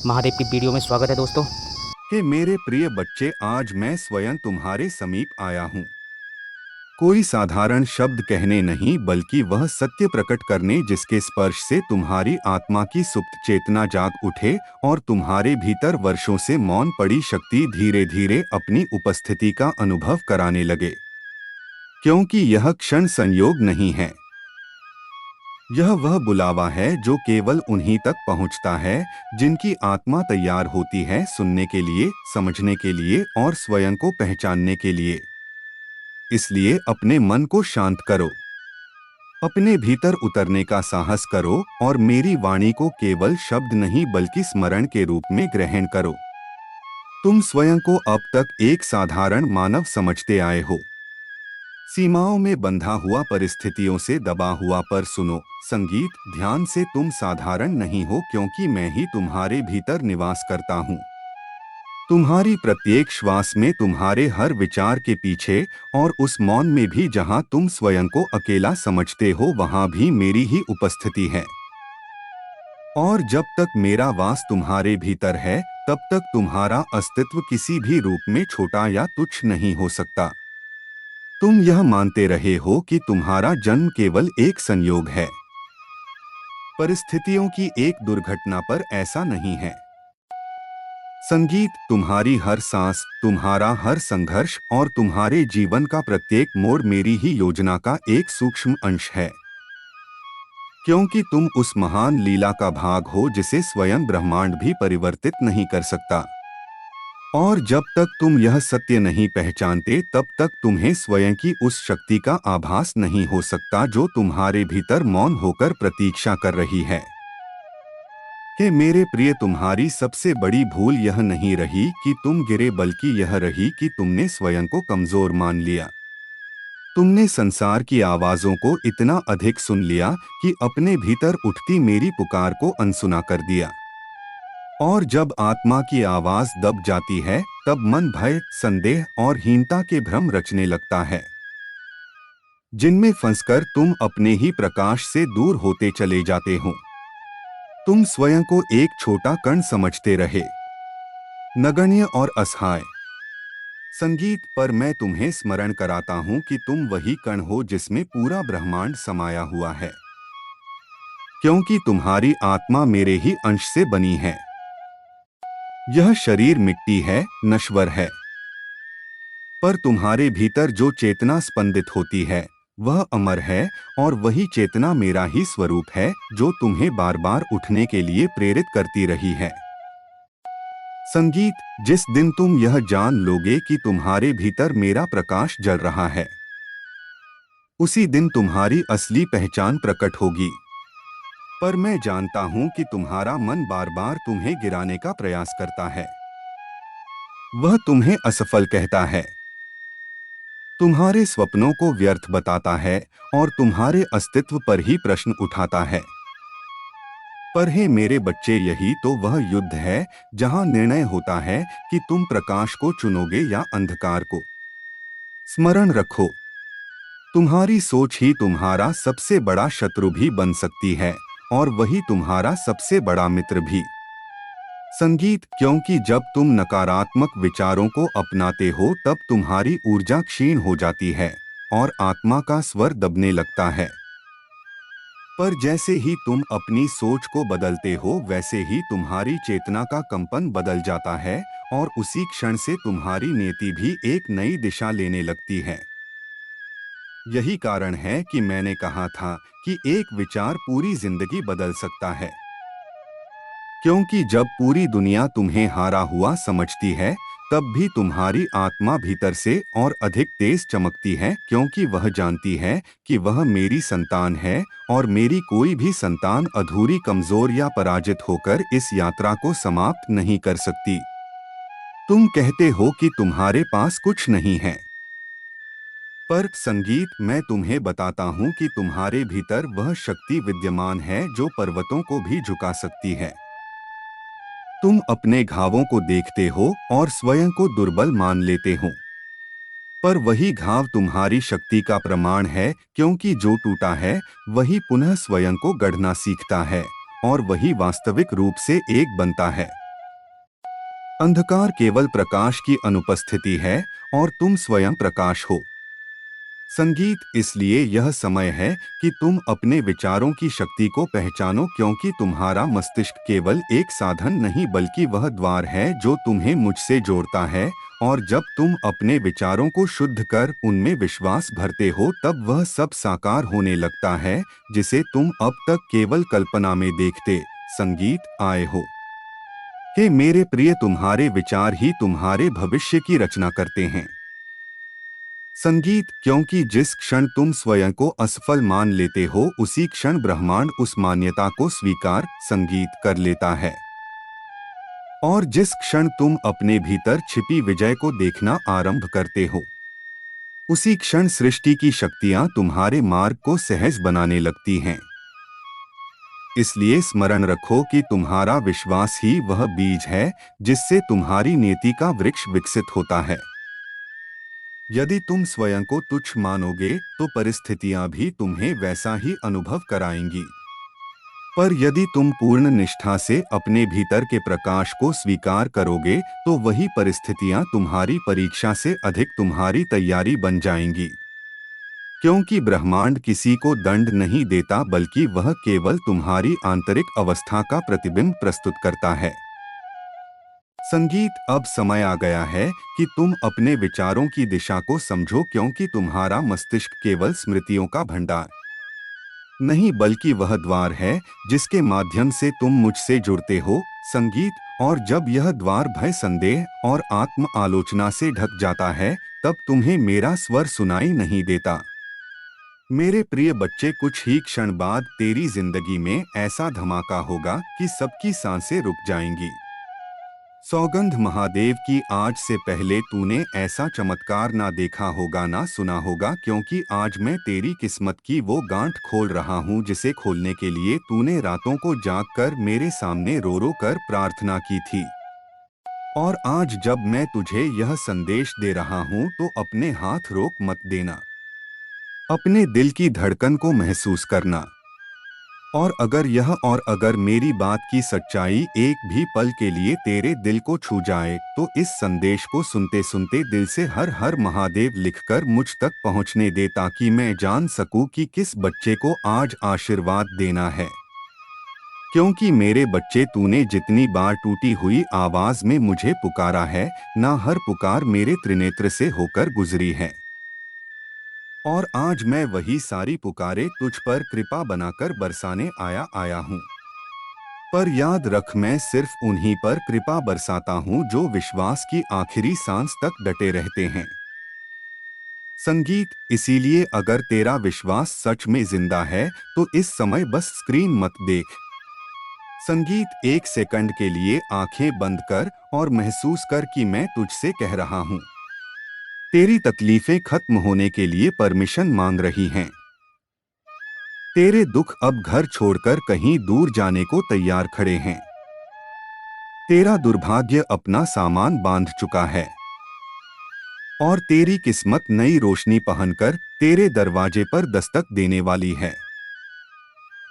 महादेव की वीडियो में स्वागत है दोस्तों। कि मेरे प्रिय बच्चे, आज मैं स्वयं तुम्हारे समीप आया हूँ। कोई साधारण शब्द कहने नहीं, बल्कि वह सत्य प्रकट करने जिसके स्पर्श से तुम्हारी आत्मा की सुप्त चेतना जाग उठे और तुम्हारे भीतर वर्षों से मौन पड़ी शक्ति धीरे धीरे अपनी उपस्थिति का अनुभव कराने लगे। क्योंकि यह क्षण संयोग नहीं है, यह वह बुलावा है जो केवल उन्हीं तक पहुंचता है जिनकी आत्मा तैयार होती है सुनने के लिए, समझने के लिए और स्वयं को पहचानने के लिए। इसलिए अपने मन को शांत करो, अपने भीतर उतरने का साहस करो और मेरी वाणी को केवल शब्द नहीं बल्कि स्मरण के रूप में ग्रहण करो। तुम स्वयं को अब तक एक साधारण मानव समझते आए हो, सीमाओं में बंधा हुआ, परिस्थितियों से दबा हुआ। पर सुनो संगीत, ध्यान से, तुम साधारण नहीं हो, क्योंकि मैं ही तुम्हारे भीतर निवास करता हूँ। तुम्हारी प्रत्येक श्वास में, तुम्हारे हर विचार के पीछे और उस मौन में भी जहाँ तुम स्वयं को अकेला समझते हो, वहाँ भी मेरी ही उपस्थिति है। और जब तक मेरा वास तुम्हारे भीतर है, तब तक तुम्हारा अस्तित्व किसी भी रूप में छोटा या तुच्छ नहीं हो सकता। तुम यह मानते रहे हो कि तुम्हारा जन्म केवल एक संयोग है, परिस्थितियों की एक दुर्घटना, पर ऐसा नहीं है। संगीत, तुम्हारी हर सांस, तुम्हारा हर संघर्ष और तुम्हारे जीवन का प्रत्येक मोड़ मेरी ही योजना का एक सूक्ष्म अंश है। क्योंकि तुम उस महान लीला का भाग हो जिसे स्वयं ब्रह्मांड भी परिवर्तित नहीं कर सकता। और जब तक तुम यह सत्य नहीं पहचानते, तब तक तुम्हें स्वयं की उस शक्ति का आभास नहीं हो सकता जो तुम्हारे भीतर मौन होकर प्रतीक्षा कर रही है। कि मेरे प्रिय, तुम्हारी सबसे बड़ी भूल यह नहीं रही कि तुम गिरे, बल्कि यह रही कि तुमने स्वयं को कमजोर मान लिया। तुमने संसार की आवाजों को इतना अधिक सुन लिया कि अपने भीतर उठती मेरी पुकार को अनसुना कर दिया। और जब आत्मा की आवाज दब जाती है, तब मन भय, संदेह और हीनता के भ्रम रचने लगता है, जिनमें फंसकर तुम अपने ही प्रकाश से दूर होते चले जाते हो। तुम स्वयं को एक छोटा कण समझते रहे, नगण्य और असहाय। संगीत, पर मैं तुम्हें स्मरण कराता हूँ कि तुम वही कण हो जिसमें पूरा ब्रह्मांड समाया हुआ है, क्योंकि तुम्हारी आत्मा मेरे ही अंश से बनी है। यह शरीर मिट्टी है, नश्वर है, पर तुम्हारे भीतर जो चेतना स्पंदित होती है वह अमर है, और वही चेतना मेरा ही स्वरूप है जो तुम्हें बार बार उठने के लिए प्रेरित करती रही है। संगीत, जिस दिन तुम यह जान लोगे कि तुम्हारे भीतर मेरा प्रकाश जल रहा है, उसी दिन तुम्हारी असली पहचान प्रकट होगी। पर मैं जानता हूं कि तुम्हारा मन बार बार तुम्हें गिराने का प्रयास करता है, वह तुम्हें असफल कहता है, तुम्हारे स्वप्नों को व्यर्थ बताता है और तुम्हारे अस्तित्व पर ही प्रश्न उठाता है। पर हे मेरे बच्चे, यही तो वह युद्ध है जहां निर्णय होता है कि तुम प्रकाश को चुनोगे या अंधकार को। स्मरण रखो, तुम्हारी सोच ही तुम्हारा सबसे बड़ा शत्रु भी बन सकती है और वही तुम्हारा सबसे बड़ा मित्र भी। संगीत, क्योंकि जब तुम नकारात्मक विचारों को अपनाते हो, तब तुम्हारी ऊर्जा क्षीण हो जाती है और आत्मा का स्वर दबने लगता है। पर जैसे ही तुम अपनी सोच को बदलते हो, वैसे ही तुम्हारी चेतना का कंपन बदल जाता है और उसी क्षण से तुम्हारी नियति भी एक नई दिशा लेने लगती है। यही कारण है कि मैंने कहा था कि एक विचार पूरी जिंदगी बदल सकता है। क्योंकि जब पूरी दुनिया तुम्हें हारा हुआ समझती है, तब भी तुम्हारी आत्मा भीतर से और अधिक तेज चमकती है, क्योंकि वह जानती है कि वह मेरी संतान है और मेरी कोई भी संतान अधूरी, कमजोर या पराजित होकर इस यात्रा को समाप्त नहीं कर सकती। तुम कहते हो कि तुम्हारे पास कुछ नहीं है, पर संगीत, मैं तुम्हें बताता हूँ कि तुम्हारे भीतर वह शक्ति विद्यमान है जो पर्वतों को भी झुका सकती है। तुम अपने घावों को देखते हो और स्वयं को दुर्बल मान लेते हो, पर वही घाव तुम्हारी शक्ति का प्रमाण है, क्योंकि जो टूटा है वही पुनः स्वयं को गढ़ना सीखता है और वही वास्तविक रूप से एक बनता है। अंधकार केवल प्रकाश की अनुपस्थिति है और तुम स्वयं प्रकाश हो। संगीत, इसलिए यह समय है कि तुम अपने विचारों की शक्ति को पहचानो, क्योंकि तुम्हारा मस्तिष्क केवल एक साधन नहीं बल्कि वह द्वार है जो तुम्हें मुझसे जोड़ता है। और जब तुम अपने विचारों को शुद्ध कर उनमें विश्वास भरते हो तब वह सब साकार होने लगता है जिसे तुम अब तक केवल कल्पना में देखते। संगीत, आए हो। हे मेरे प्रिय, तुम्हारे विचार ही तुम्हारे भविष्य की रचना करते हैं। संगीत, क्योंकि जिस क्षण तुम स्वयं को असफल मान लेते हो उसी क्षण ब्रह्मांड उस मान्यता को स्वीकार, संगीत, कर लेता है। और जिस क्षण तुम अपने भीतर छिपी विजय को देखना आरंभ करते हो उसी क्षण सृष्टि की शक्तियां तुम्हारे मार्ग को सहज बनाने लगती हैं। इसलिए स्मरण रखो कि तुम्हारा विश्वास ही वह बीज है जिससे तुम्हारी नीति का वृक्ष विकसित होता है। यदि तुम स्वयं को तुच्छ मानोगे तो परिस्थितियां भी तुम्हें वैसा ही अनुभव कराएंगी। पर यदि तुम पूर्ण निष्ठा से अपने भीतर के प्रकाश को स्वीकार करोगे तो वही परिस्थितियां तुम्हारी परीक्षा से अधिक तुम्हारी तैयारी बन जाएंगी। क्योंकि ब्रह्मांड किसी को दंड नहीं देता बल्कि वह केवल तुम्हारी आंतरिक अवस्था का प्रतिबिंब प्रस्तुत करता है। संगीत, अब समय आ गया है कि तुम अपने विचारों की दिशा को समझो, क्योंकि तुम्हारा मस्तिष्क केवल स्मृतियों का भंडार नहीं बल्कि वह द्वार है जिसके माध्यम से तुम मुझसे जुड़ते हो। संगीत, और जब यह द्वार भय, संदेह और आत्म आलोचना से ढक जाता है तब तुम्हें मेरा स्वर सुनाई नहीं देता। मेरे प्रिय बच्चे, कुछ ही क्षण बाद तेरी जिंदगी में ऐसा धमाका होगा कि सबकी सांसें रुक जाएंगी। सौगंध महादेव की, आज से पहले तूने ऐसा चमत्कार ना देखा होगा ना सुना होगा, क्योंकि आज मैं तेरी किस्मत की वो गांठ खोल रहा हूँ जिसे खोलने के लिए तूने रातों को जाग कर मेरे सामने रो रो कर प्रार्थना की थी। और आज जब मैं तुझे यह संदेश दे रहा हूँ तो अपने हाथ रोक मत देना। अपने दिल की धड़कन को महसूस करना। और अगर मेरी बात की सच्चाई एक भी पल के लिए तेरे दिल को छू जाए तो इस संदेश को सुनते सुनते दिल से हर हर महादेव लिखकर मुझ तक पहुंचने दे, ताकि मैं जान सकूं कि किस बच्चे को आज आशीर्वाद देना है। क्योंकि मेरे बच्चे, तूने जितनी बार टूटी हुई आवाज में मुझे पुकारा है ना हर पुकार मेरे त्रिनेत्र से होकर गुजरी है। और आज मैं वही सारी पुकारे तुझ पर कृपा बनाकर बरसाने आया हूँ। पर याद रख, मैं सिर्फ उन्हीं पर कृपा बरसाता हूँ जो विश्वास की आखिरी सांस तक डटे रहते हैं। संगीत, इसीलिए अगर तेरा विश्वास सच में जिंदा है तो इस समय बस स्क्रीन मत देख। संगीत, एक सेकंड के लिए आंखें बंद कर और महसूस कर कि मैं तुझसे कह रहा हूँ। तेरी तकलीफें खत्म होने के लिए परमिशन मांग रही हैं। तेरे दुख अब घर छोड़कर कहीं दूर जाने को तैयार खड़े हैं। तेरा दुर्भाग्य अपना सामान बांध चुका है और तेरी किस्मत नई रोशनी पहनकर तेरे दरवाजे पर दस्तक देने वाली है।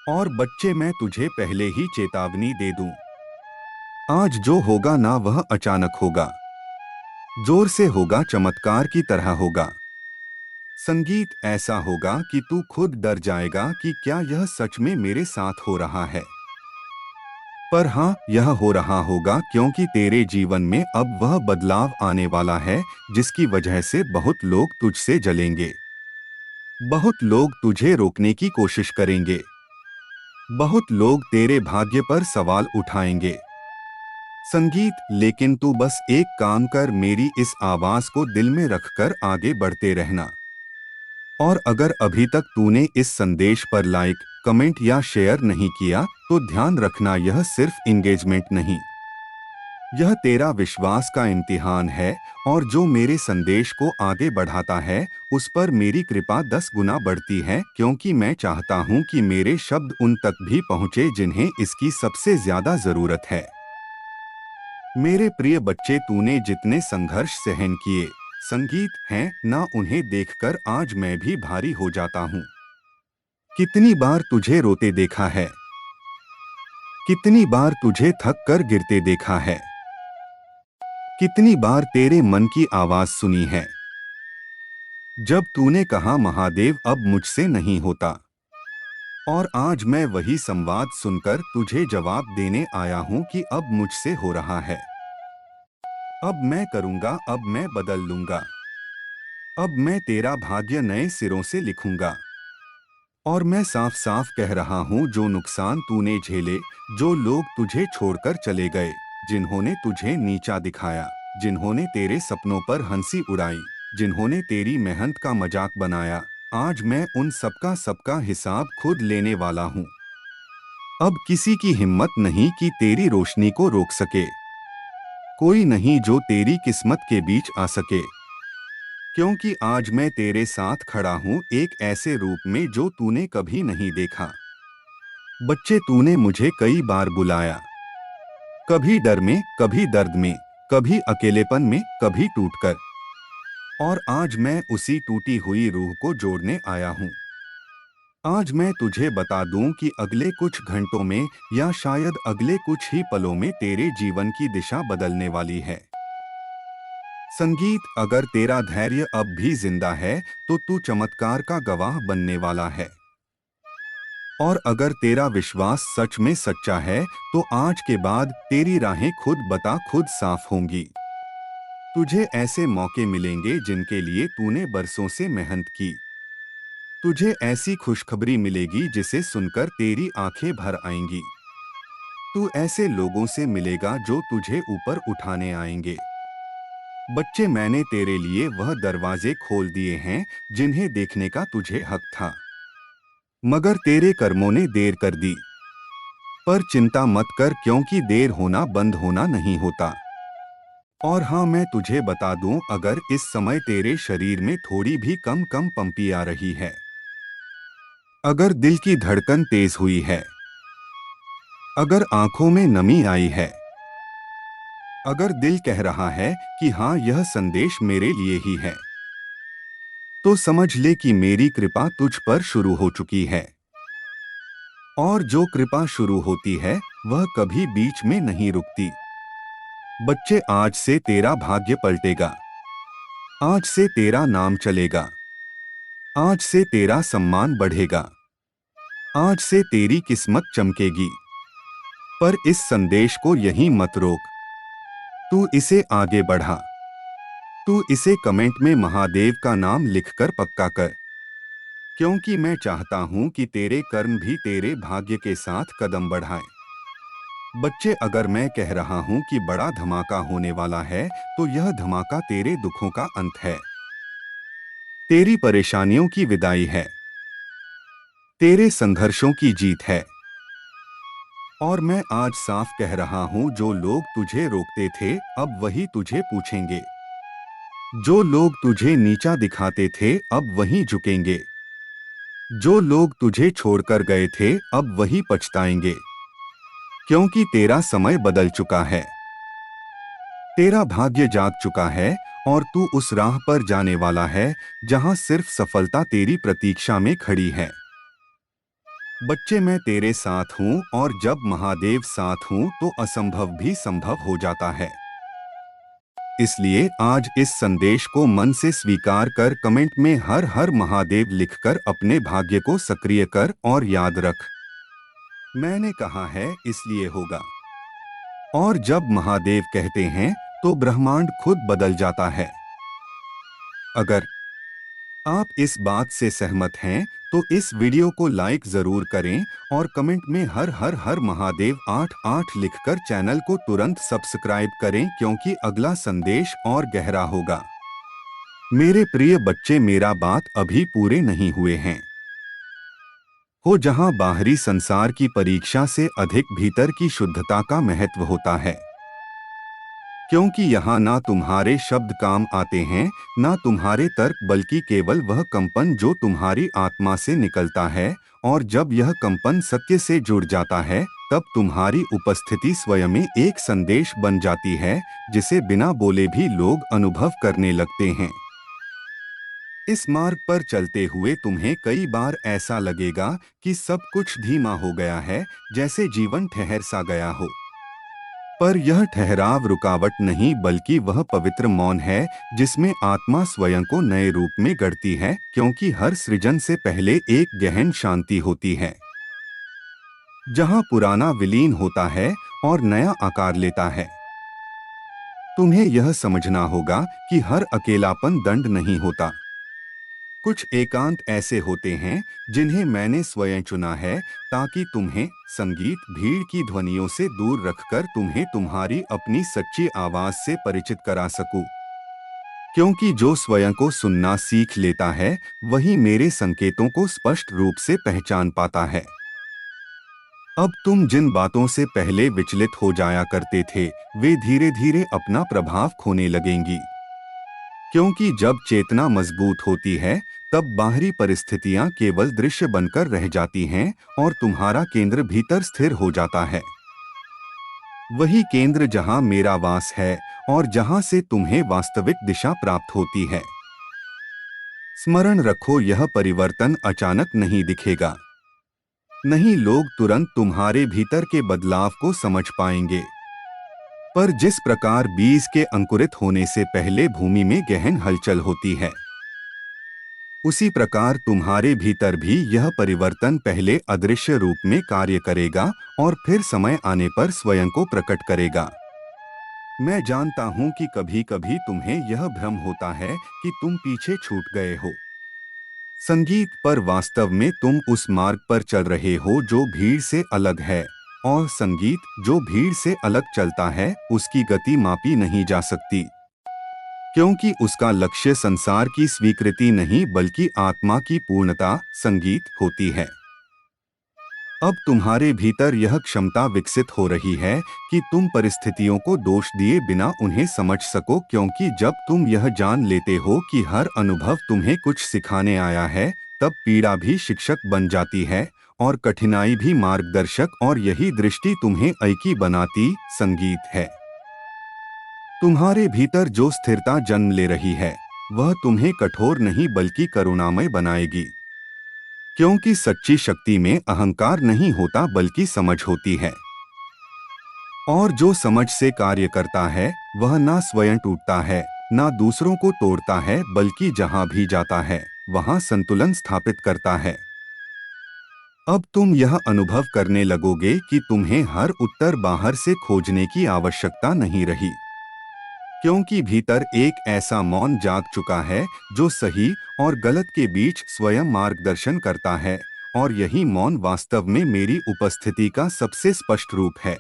और बच्चे, मैं तुझे पहले ही चेतावनी दे दूं, आज जो होगा ना वह अचानक होगा, जोर से होगा, चमत्कार की तरह होगा। संगीत, ऐसा होगा कि तू खुद डर जाएगा कि क्या यह सच में मेरे साथ हो रहा है। पर हाँ, यह हो रहा होगा क्योंकि तेरे जीवन में अब वह बदलाव आने वाला है जिसकी वजह से बहुत लोग तुझसे जलेंगे। बहुत लोग तुझे रोकने की कोशिश करेंगे। बहुत लोग तेरे भाग्य पर सवाल उठाएंगे। संगीत, लेकिन तू बस एक काम कर, मेरी इस आवाज को दिल में रखकर आगे बढ़ते रहना। और अगर अभी तक तूने इस संदेश पर लाइक, कमेंट या शेयर नहीं किया तो ध्यान रखना, यह सिर्फ इंगेजमेंट नहीं, यह तेरा विश्वास का इम्तिहान है। और जो मेरे संदेश को आगे बढ़ाता है उस पर मेरी कृपा 10 गुना बढ़ती है, क्योंकि मैं चाहता हूँ कि मेरे शब्द उन तक भी पहुँचे जिन्हें इसकी सबसे ज्यादा जरूरत है। मेरे प्रिय बच्चे, तूने जितने संघर्ष सहन किए, संगीत, हैं ना, उन्हें देखकर आज मैं भी भारी हो जाता हूँ। कितनी बार तुझे रोते देखा है, कितनी बार तुझे थक कर गिरते देखा है। कितनी बार तेरे मन की आवाज सुनी है जब तूने कहा महादेव अब मुझसे नहीं होता। और आज मैं वही संवाद सुनकर तुझे जवाब देने आया हूं कि अब मुझसे हो रहा है। अब मैं करूंगा, अब मैं बदल लूंगा। अब मैं तेरा भाग्य नए सिरों से लिखूंगा। और मैं साफ साफ कह रहा हूं, जो नुकसान तूने झेले, जो लोग तुझे छोड़कर चले गए, जिन्होंने तुझे नीचा दिखाया, जिन्होंने तेरे सपनों पर हंसी उड़ाई, जिन्होंने तेरी मेहनत का मजाक बनाया, आज मैं उन सबका हिसाब खुद लेने वाला हूं। अब किसी की हिम्मत नहीं कि तेरी रोशनी को रोक सके। कोई नहीं जो तेरी किस्मत के बीच आ सके। क्योंकि आज मैं तेरे साथ खड़ा हूं एक ऐसे रूप में जो तूने कभी नहीं देखा। बच्चे, तूने मुझे कई बार बुलाया, कभी डर में, कभी दर्द में, कभी अकेलेपन में, कभी टूटकर। और आज मैं उसी टूटी हुई रूह को जोड़ने आया हूं। आज मैं तुझे बता दूं कि अगले कुछ घंटों में या शायद अगले कुछ ही पलों में तेरे जीवन की दिशा बदलने वाली है। संगीत, अगर तेरा धैर्य अब भी जिंदा है तो तू चमत्कार का गवाह बनने वाला है। और अगर तेरा विश्वास सच में सच्चा है तो आज के बाद तेरी राहें खुद बता खुद साफ होंगी। तुझे ऐसे मौके मिलेंगे जिनके लिए तूने बरसों से मेहनत की। तुझे ऐसी खुशखबरी मिलेगी जिसे सुनकर तेरी आंखें भर आएंगी। तू ऐसे लोगों से मिलेगा जो तुझे ऊपर उठाने आएंगे। बच्चे, मैंने तेरे लिए वह दरवाजे खोल दिए हैं जिन्हें देखने का तुझे हक था, मगर तेरे कर्मों ने देर कर दी। पर चिंता मत कर, क्योंकि देर होना बंद होना नहीं होता। और हाँ, मैं तुझे बता दूं, अगर इस समय तेरे शरीर में थोड़ी भी कम पंपी आ रही है, अगर दिल की धड़कन तेज हुई है, अगर आंखों में नमी आई है, अगर दिल कह रहा है कि हाँ यह संदेश मेरे लिए ही है, तो समझ ले कि मेरी कृपा तुझ पर शुरू हो चुकी है। और जो कृपा शुरू होती है वह कभी बीच में नहीं रुकती। बच्चे, आज से तेरा भाग्य पलटेगा। आज से तेरा नाम चलेगा। आज से तेरा सम्मान बढ़ेगा। आज से तेरी किस्मत चमकेगी। पर इस संदेश को यहीं मत रोक। तू इसे आगे बढ़ा। तू इसे कमेंट में महादेव का नाम लिखकर पक्का कर। क्योंकि मैं चाहता हूं कि तेरे कर्म भी तेरे भाग्य के साथ कदम बढ़ाएं। बच्चे, अगर मैं कह रहा हूं कि बड़ा धमाका होने वाला है तो यह धमाका तेरे दुखों का अंत है, तेरी परेशानियों की विदाई है, तेरे संघर्षों की जीत है। और मैं आज साफ कह रहा हूं, जो लोग तुझे रोकते थे अब वही तुझे पूछेंगे। जो लोग तुझे नीचा दिखाते थे अब वही झुकेंगे। जो लोग तुझे छोड़कर गए थे अब वही पछताएंगे। क्योंकि तेरा समय बदल चुका है, तेरा भाग्य जाग चुका है और तू उस राह पर जाने वाला है जहां सिर्फ सफलता तेरी प्रतीक्षा में खड़ी है। बच्चे, मैं तेरे साथ हूं और जब महादेव साथ हूं तो असंभव भी संभव हो जाता है। इसलिए आज इस संदेश को मन से स्वीकार कर कमेंट में हर हर महादेव लिखकर अपने भाग्य को सक्रिय कर और याद रख, मैंने कहा है इसलिए होगा। और जब महादेव कहते हैं तो ब्रह्मांड खुद बदल जाता है। अगर आप इस बात से सहमत हैं तो इस वीडियो को लाइक जरूर करें और कमेंट में हर हर हर महादेव 88 लिखकर चैनल को तुरंत सब्सक्राइब करें, क्योंकि अगला संदेश और गहरा होगा। मेरे प्रिय बच्चे, मेरा बात अभी पूरे नहीं हुए हैं। हो जहां बाहरी संसार की परीक्षा से अधिक भीतर की शुद्धता का महत्व होता है। क्योंकि यहाँ ना तुम्हारे शब्द काम आते हैं, ना तुम्हारे तर्क, बल्कि केवल वह कंपन जो तुम्हारी आत्मा से निकलता है। और जब यह कंपन सत्य से जुड़ जाता है तब तुम्हारी उपस्थिति स्वयं में एक संदेश बन जाती है, जिसे बिना बोले भी लोग अनुभव करने लगते हैं। इस मार्ग पर चलते हुए तुम्हें कई बार ऐसा लगेगा कि सब कुछ धीमा हो गया है, जैसे जीवन ठहर सा गया हो। पर यह ठहराव रुकावट नहीं बल्कि वह पवित्र मौन है जिसमें आत्मा स्वयं को नए रूप में गढ़ती है, क्योंकि हर सृजन से पहले एक गहन शांति होती है जहां पुराना विलीन होता है और नया आकार लेता है। तुम्हें यह समझना होगा कि हर अकेलापन दंड नहीं होता। कुछ एकांत ऐसे होते हैं जिन्हें मैंने स्वयं चुना है ताकि तुम्हें संगीत भीड़ की ध्वनियों से दूर रखकर तुम्हें तुम्हारी अपनी सच्ची आवाज से परिचित करा सकूं। क्योंकि जो स्वयं को सुनना सीख लेता है वही मेरे संकेतों को स्पष्ट रूप से पहचान पाता है। अब तुम जिन बातों से पहले विचलित हो जाया करते थे वे धीरे धीरे अपना प्रभाव खोने लगेंगी, क्योंकि जब चेतना मजबूत होती है तब बाहरी परिस्थितियां केवल दृश्य बनकर रह जाती हैं और तुम्हारा केंद्र भीतर स्थिर हो जाता है। वही केंद्र जहां मेरा वास है और जहां से तुम्हें वास्तविक दिशा प्राप्त होती है। स्मरण रखो, यह परिवर्तन अचानक नहीं दिखेगा। नहीं लोग तुरंत तुम्हारे भीतर के बदलाव को समझ पाएंगे, पर जिस प्रकार बीज के अंकुरित होने से पहले भूमि में गहन हलचल होती है उसी प्रकार तुम्हारे भीतर भी यह परिवर्तन पहले अदृश्य रूप में कार्य करेगा और फिर समय आने पर स्वयं को प्रकट करेगा। मैं जानता हूं कि कभी कभी तुम्हें यह भ्रम होता है कि तुम पीछे छूट गए हो संगीत, पर वास्तव में तुम उस मार्ग पर चल रहे हो जो भीड़ से अलग है, और संगीत जो भीड़ से अलग चलता है उसकी गति मापी नहीं जा सकती, क्योंकि उसका लक्ष्य संसार की स्वीकृति नहीं बल्कि आत्मा की पूर्णता संगीत होती है। अब तुम्हारे भीतर यह क्षमता विकसित हो रही है कि तुम परिस्थितियों को दोष दिए बिना उन्हें समझ सको, क्योंकि जब तुम यह जान लेते हो कि हर अनुभव तुम्हें कुछ सिखाने आया है तब पीड़ा भी शिक्षक बन जाती है और कठिनाई भी मार्गदर्शक, और यही दृष्टि तुम्हें ऐकी बनाती संगीत है। तुम्हारे भीतर जो स्थिरता जन्म ले रही है वह तुम्हें कठोर नहीं बल्कि करुणामय बनाएगी, क्योंकि सच्ची शक्ति में अहंकार नहीं होता बल्कि समझ होती है, और जो समझ से कार्य करता है वह ना स्वयं टूटता है ना दूसरों को तोड़ता है, बल्कि जहां भी जाता है वहां संतुलन स्थापित करता है। अब तुम यह अनुभव करने लगोगे कि तुम्हें हर उत्तर बाहर से खोजने की आवश्यकता नहीं रही, क्योंकि भीतर एक ऐसा मौन जाग चुका है जो सही और गलत के बीच स्वयं मार्गदर्शन करता है, और यही मौन वास्तव में मेरी उपस्थिति का सबसे स्पष्ट रूप है।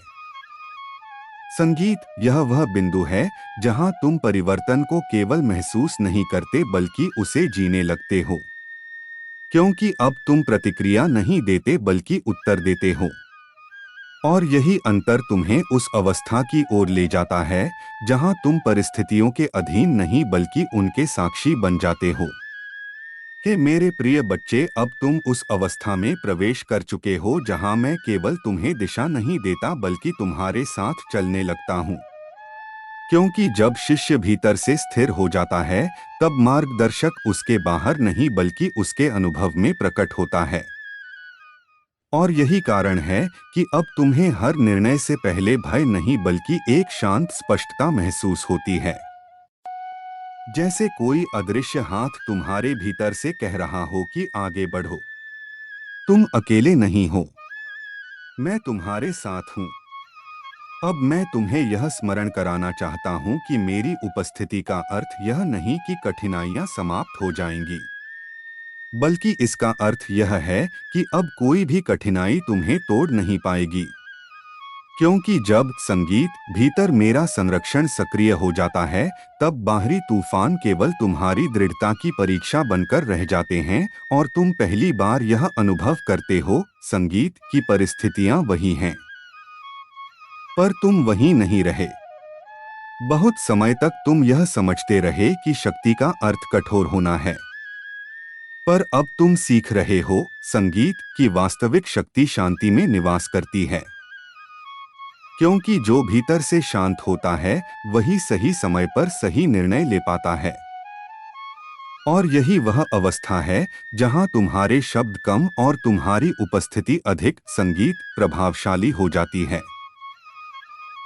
संगीत यह वह बिंदु है जहां तुम परिवर्तन को केवल महसूस नहीं करते बल्कि उसे जीने लगते हो, क्योंकि अब तुम प्रतिक्रिया नहीं देते बल्कि उत्तर देते हो, और यही अंतर तुम्हें उस अवस्था की ओर ले जाता है जहां तुम परिस्थितियों के अधीन नहीं बल्कि उनके साक्षी बन जाते हो। हे मेरे प्रिय बच्चे, अब तुम उस अवस्था में प्रवेश कर चुके हो जहां मैं केवल तुम्हें दिशा नहीं देता बल्कि तुम्हारे साथ चलने लगता हूं, क्योंकि जब शिष्य भीतर से स्थिर हो जाता है तब मार्गदर्शक उसके बाहर नहीं बल्कि उसके अनुभव में प्रकट होता है। और यही कारण है कि अब तुम्हें हर निर्णय से पहले भय नहीं बल्कि एक शांत स्पष्टता महसूस होती है, जैसे कोई अदृश्य हाथ तुम्हारे भीतर से कह रहा हो कि आगे बढ़ो, तुम अकेले नहीं हो, मैं तुम्हारे साथ हूँ। अब मैं तुम्हें यह स्मरण कराना चाहता हूँ कि मेरी उपस्थिति का अर्थ यह नहीं कि कठिनाइयाँ समाप्त हो जाएंगी, बल्कि इसका अर्थ यह है कि अब कोई भी कठिनाई तुम्हें तोड़ नहीं पाएगी, क्योंकि जब संगीत भीतर मेरा संरक्षण सक्रिय हो जाता है तब बाहरी तूफान केवल तुम्हारी दृढ़ता की परीक्षा बनकर रह जाते हैं, और तुम पहली बार यह अनुभव करते हो संगीत की परिस्थितियां वही हैं पर तुम वहीं नहीं रहे। बहुत समय तक तुम यह समझते रहे कि शक्ति का अर्थ कठोर होना है, पर अब तुम सीख रहे हो संगीत की वास्तविक शक्ति शांति में निवास करती है, क्योंकि जो भीतर से शांत होता है वही सही समय पर सही निर्णय ले पाता है, और यही वह अवस्था है जहां तुम्हारे शब्द कम और तुम्हारी उपस्थिति अधिक संगीत प्रभावशाली हो जाती है।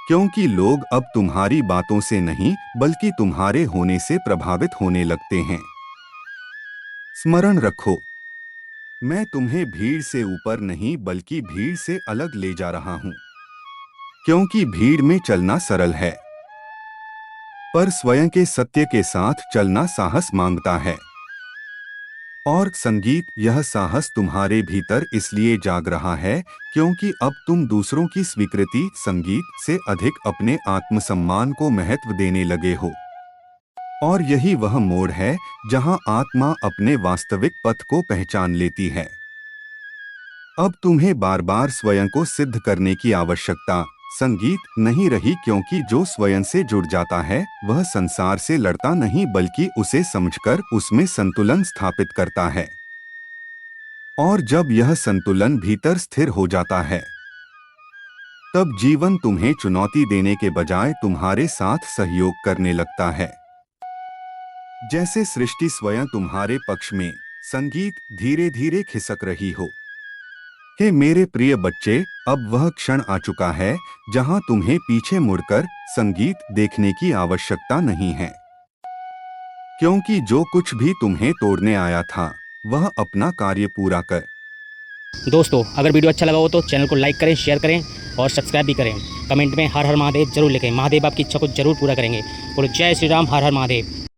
क्योंकि लोग अब तुम्हारी बातों से नहीं बल्कि तुम्हारे होने से प्रभावित होने लगते हैं। स्मरण रखो, मैं तुम्हें भीड़ से ऊपर नहीं बल्कि भीड़ से अलग ले जा रहा हूं। क्योंकि भीड़ में चलना सरल है, पर स्वयं के सत्य के साथ चलना साहस मांगता है। और संगीत, यह साहस तुम्हारे भीतर इसलिए जाग रहा है क्योंकि अब तुम दूसरों की स्वीकृति, संगीत से अधिक अपने आत्मसम्मान को महत्व देने लगे हो। और यही वह मोड़ है जहां आत्मा अपने वास्तविक पथ को पहचान लेती है। अब तुम्हें बार बार स्वयं को सिद्ध करने की आवश्यकता, संगीत, नहीं रही, क्योंकि जो स्वयं से जुड़ जाता है वह संसार से लड़ता नहीं बल्कि उसे समझकर उसमें संतुलन स्थापित करता है। और जब यह संतुलन भीतर स्थिर हो जाता है, तब जीवन तुम्हें चुनौती देने के बजाय तुम्हारे साथ सहयोग करने लगता है। जैसे सृष्टि स्वयं तुम्हारे पक्ष में, संगीत, धीरे धीरे खिसक रही हो। हे मेरे प्रिय बच्चे, अब वह क्षण आ चुका है जहां तुम्हें पीछे मुड़कर, संगीत, देखने की आवश्यकता नहीं है। क्योंकि जो कुछ भी तुम्हें तोड़ने आया था वह अपना कार्य पूरा कर। दोस्तों, अगर वीडियो अच्छा लगा हो तो चैनल को लाइक करें, शेयर करें और सब्सक्राइब भी करें। कमेंट में हर हर महादेव जरूर लिखें। महादेव आपकी इच्छा को जरूर पूरा करेंगे। बोलो जय श्री राम, हर हर महादेव।